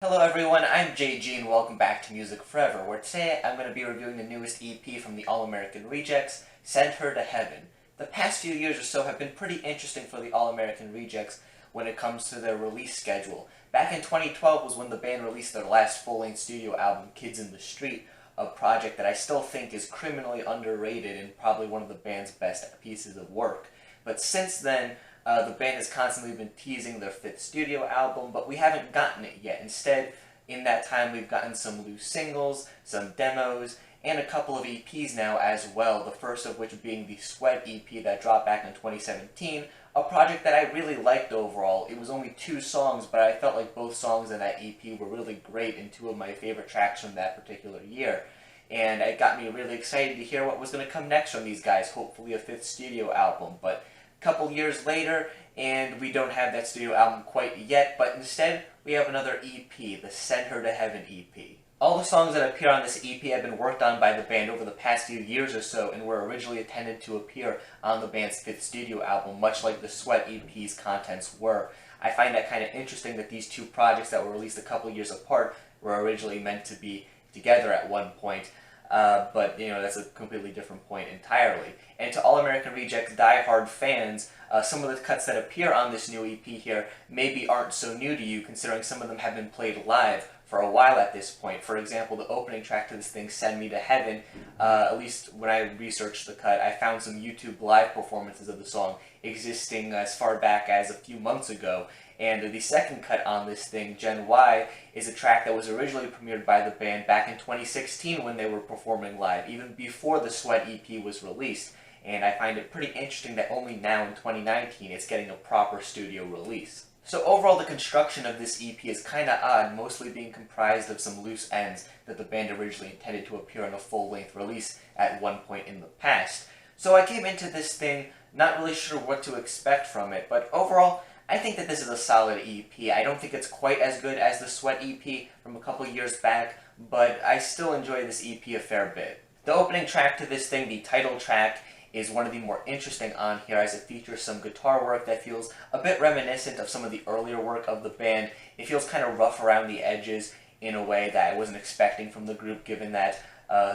Hello everyone, I'm JG and welcome back to Music Forever, where today I'm going to be reviewing the newest EP from the All-American Rejects, Send Her to Heaven. The past few years or so have been pretty interesting for the All-American Rejects when it comes to their release schedule. Back in 2012 was when the band released their last full-length studio album, Kids in the Street, a project that I still think is criminally underrated and probably one of the band's best pieces of work. But since then, the band has constantly been teasing their fifth studio album, but we haven't gotten it yet. Instead, in that time, we've gotten some loose singles, some demos, and a couple of EPs now as well, the first of which being the Sweat EP that dropped back in 2017, a project that I really liked overall. It was only 2 songs, but I felt like both songs in that EP were really great and 2 of my favorite tracks from that particular year. And it got me really excited to hear what was going to come next from these guys, hopefully a 5th studio album. But couple years later, and we don't have that studio album quite yet, but instead we have another EP, the Send Her to Heaven EP. All the songs that appear on this EP have been worked on by the band over the past few years or so and were originally intended to appear on the band's 5th studio album, much like the Sweat EP's contents were. I find that kind of interesting that these 2 projects that were released a couple years apart were originally meant to be together at one point. But, that's a completely different point entirely. And to All-American Rejects die-hard fans, some of the cuts that appear on this new EP here maybe aren't so new to you, considering some of them have been played live for a while at this point. For example, the opening track to this thing, Send Me to Heaven, at least when I researched the cut, I found some YouTube live performances of the song existing as far back as a few months ago. And the second cut on this thing, Gen Y, is a track that was originally premiered by the band back in 2016 when they were performing live, even before the Sweat EP was released. And I find it pretty interesting that only now in 2019 it's getting a proper studio release. So overall, the construction of this EP is kinda odd, mostly being comprised of some loose ends that the band originally intended to appear on a full-length release at one point in the past. So I came into this thing not really sure what to expect from it, but overall, I think that this is a solid EP. I don't think it's quite as good as the Sweat EP from a couple years back, but I still enjoy this EP a fair bit. The opening track to this thing, the title track, is one of the more interesting on here as it features some guitar work that feels a bit reminiscent of some of the earlier work of the band. It feels kind of rough around the edges in a way that I wasn't expecting from the group, given that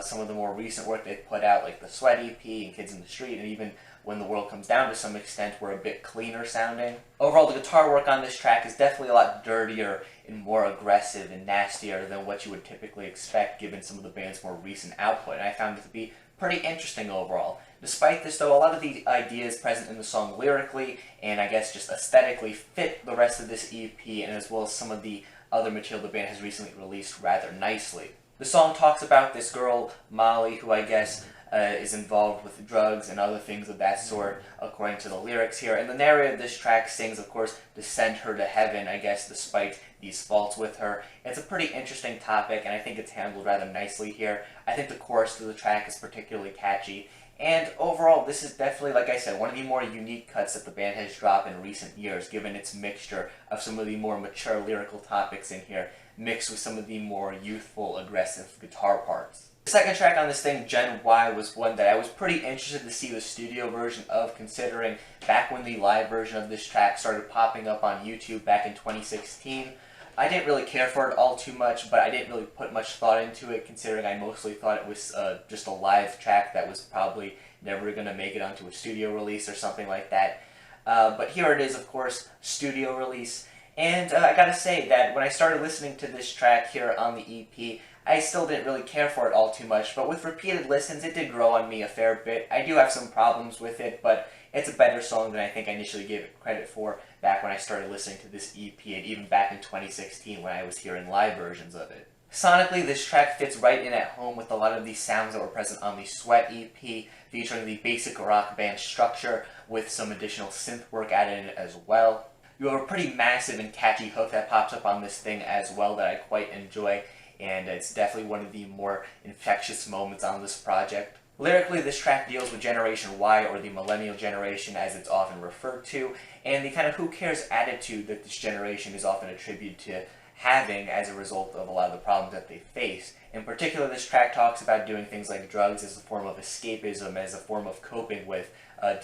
some of the more recent work they've put out, like the Sweat EP and Kids in the Street, and even When the World Comes Down to some extent, were a bit cleaner sounding. Overall, the guitar work on this track is definitely a lot dirtier and more aggressive and nastier than what you would typically expect given some of the band's more recent output, and I found it to be pretty interesting overall. Despite this, though, a lot of the ideas present in the song lyrically and I guess just aesthetically fit the rest of this EP, and as well as some of the other material the band has recently released rather nicely. The song talks about this girl, Molly, who I guess is involved with drugs and other things of that sort, according to the lyrics here. And the narrator of this track sings, of course, to send her to heaven, I guess, despite these faults with her. It's a pretty interesting topic, and I think it's handled rather nicely here. I think the chorus to the track is particularly catchy. And overall, this is definitely, like I said, one of the more unique cuts that the band has dropped in recent years, given its mixture of some of the more mature lyrical topics in here, mixed with some of the more youthful, aggressive guitar parts. The second track on this thing, Gen Y, was one that I was pretty interested to see the studio version of, considering back when the live version of this track started popping up on YouTube back in 2016. I didn't really care for it all too much, but I didn't really put much thought into it, considering I mostly thought it was just a live track that was probably never going to make it onto a studio release or something like that. But here it is, of course, studio release. And I gotta say that when I started listening to this track here on the EP, I still didn't really care for it all too much, but with repeated listens, it did grow on me a fair bit. I do have some problems with it, but it's a better song than I think I initially gave it credit for back when I started listening to this EP, and even back in 2016 when I was hearing live versions of it. Sonically, this track fits right in at home with a lot of the sounds that were present on the Sweat EP, featuring the basic rock band structure with some additional synth work added in it as well. You have a pretty massive and catchy hook that pops up on this thing as well that I quite enjoy, and it's definitely one of the more infectious moments on this project. Lyrically, this track deals with Generation Y, or the Millennial Generation as it's often referred to, and the kind of who cares attitude that this generation is often attributed to having as a result of a lot of the problems that they face. In particular, this track talks about doing things like drugs as a form of escapism, as a form of coping with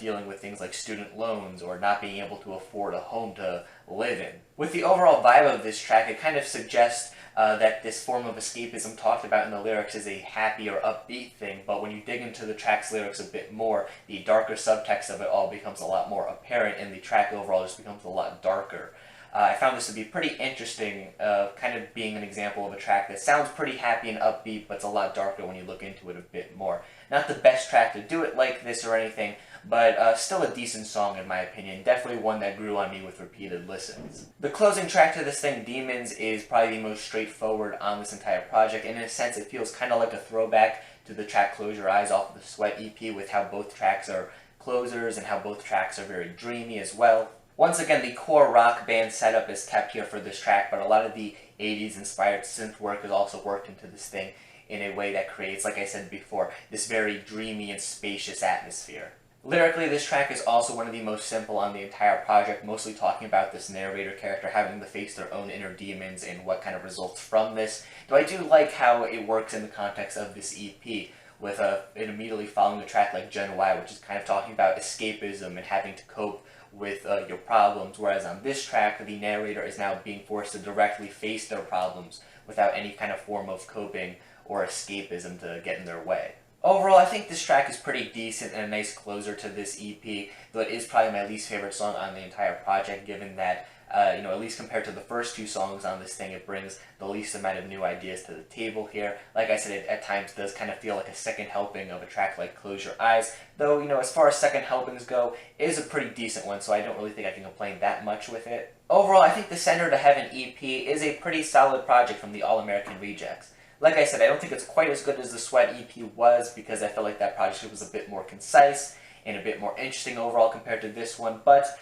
dealing with things like student loans or not being able to afford a home to live in. With the overall vibe of this track, it kind of suggests that this form of escapism talked about in the lyrics is a happy or upbeat thing, but when you dig into the track's lyrics a bit more, the darker subtext of it all becomes a lot more apparent, and the track overall just becomes a lot darker. I found this to be pretty interesting, kind of being an example of a track that sounds pretty happy and upbeat, but it's a lot darker when you look into it a bit more. Not the best track to do it like this or anything, but still a decent song in my opinion. Definitely one that grew on me with repeated listens. The closing track to this thing, Demons, is probably the most straightforward on this entire project. In a sense, it feels kind of like a throwback to the track Close Your Eyes off of the Sweat EP, with how both tracks are closers and how both tracks are very dreamy as well. Once again, the core rock band setup is kept here for this track, but a lot of the 80s inspired synth work is also worked into this thing in a way that creates, like I said before, this very dreamy and spacious atmosphere. Lyrically, this track is also one of the most simple on the entire project, mostly talking about this narrator character having to face their own inner demons and what kind of results from this. Though I do like how it works in the context of this EP, with it immediately following a track like Gen Y, which is kind of talking about escapism and having to cope with your problems, whereas on this track, the narrator is now being forced to directly face their problems without any kind of form of coping or escapism to get in their way. Overall, I think this track is pretty decent and a nice closer to this EP, though it is probably my least favorite song on the entire project, given that, at least compared to the first two songs on this thing, it brings the least amount of new ideas to the table here. Like I said, it at times does kind of feel like a second helping of a track like Close Your Eyes, though, as far as second helpings go, it is a pretty decent one, so I don't really think I can complain that much with it. Overall, I think the Send Her to Heaven EP is a pretty solid project from the All-American Rejects. Like I said, I don't think it's quite as good as the Sweat EP was, because I felt like that project was a bit more concise and a bit more interesting overall compared to this one, but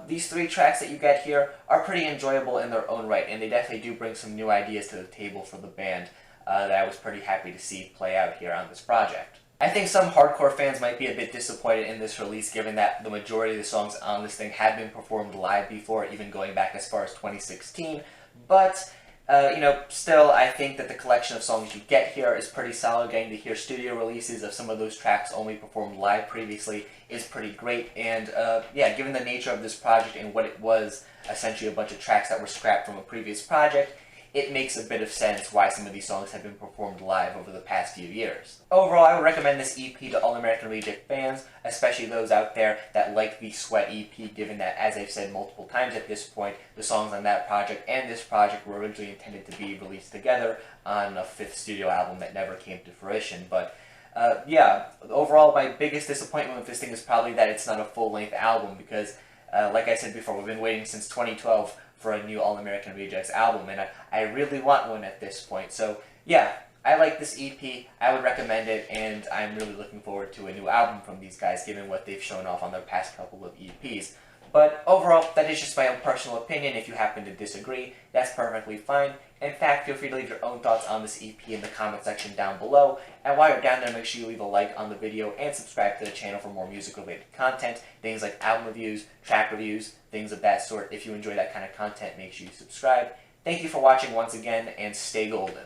these three tracks that you get here are pretty enjoyable in their own right, and they definitely do bring some new ideas to the table for the band that I was pretty happy to see play out here on this project. I think some hardcore fans might be a bit disappointed in this release, given that the majority of the songs on this thing had been performed live before, even going back as far as 2016, but still, I think that the collection of songs you get here is pretty solid. Getting to hear studio releases of some of those tracks only performed live previously is pretty great, and given the nature of this project and what it was, essentially a bunch of tracks that were scrapped from a previous project, it makes a bit of sense why some of these songs have been performed live over the past few years. Overall, I would recommend this EP to All-American Reject fans, especially those out there that like the Sweat EP, given that, as I've said multiple times at this point, the songs on that project and this project were originally intended to be released together on a fifth studio album that never came to fruition. But overall, my biggest disappointment with this thing is probably that it's not a full-length album, because like I said before, we've been waiting since 2012 for a new All-American Rejects album, and I really want one at this point. So yeah, I like this EP, I would recommend it, and I'm really looking forward to a new album from these guys, given what they've shown off on their past couple of EPs. But overall, that is just my own personal opinion. If you happen to disagree, that's perfectly fine. In fact, feel free to leave your own thoughts on this EP in the comment section down below. And while you're down there, make sure you leave a like on the video and subscribe to the channel for more music-related content. Things like album reviews, track reviews, things of that sort. If you enjoy that kind of content, make sure you subscribe. Thank you for watching once again, and stay golden.